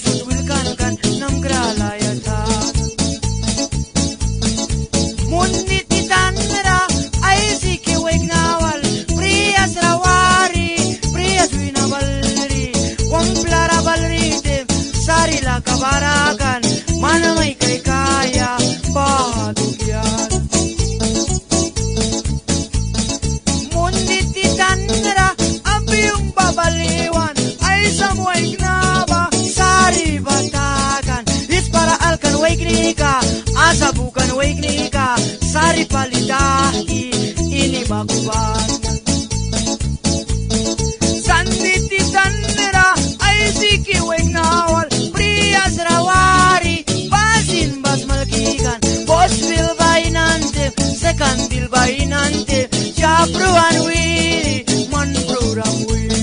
sudwilkan kan nam gralaya ta mundi titanra ay siki wake nawal priya srawari priya swina balri wamplara balrite sari la kabarakan mana mai kai kaya bahagian mundi titanra abiyung babaliwan ay samuai knaba sari batakan is para alkan waiknika asa bukan waiknika sari palidahi ini bakuban sandi titanra ay siki waiknawal priya srawari basin bas malkikan bos bil bainante second bil bainante japruan wili man program wili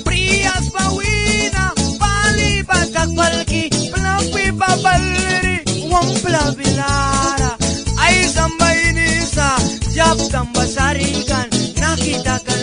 Prias bawina bali batak balki pelapi babalri wampla bilara ay sambai nisa jab tambah sarikan nakita kan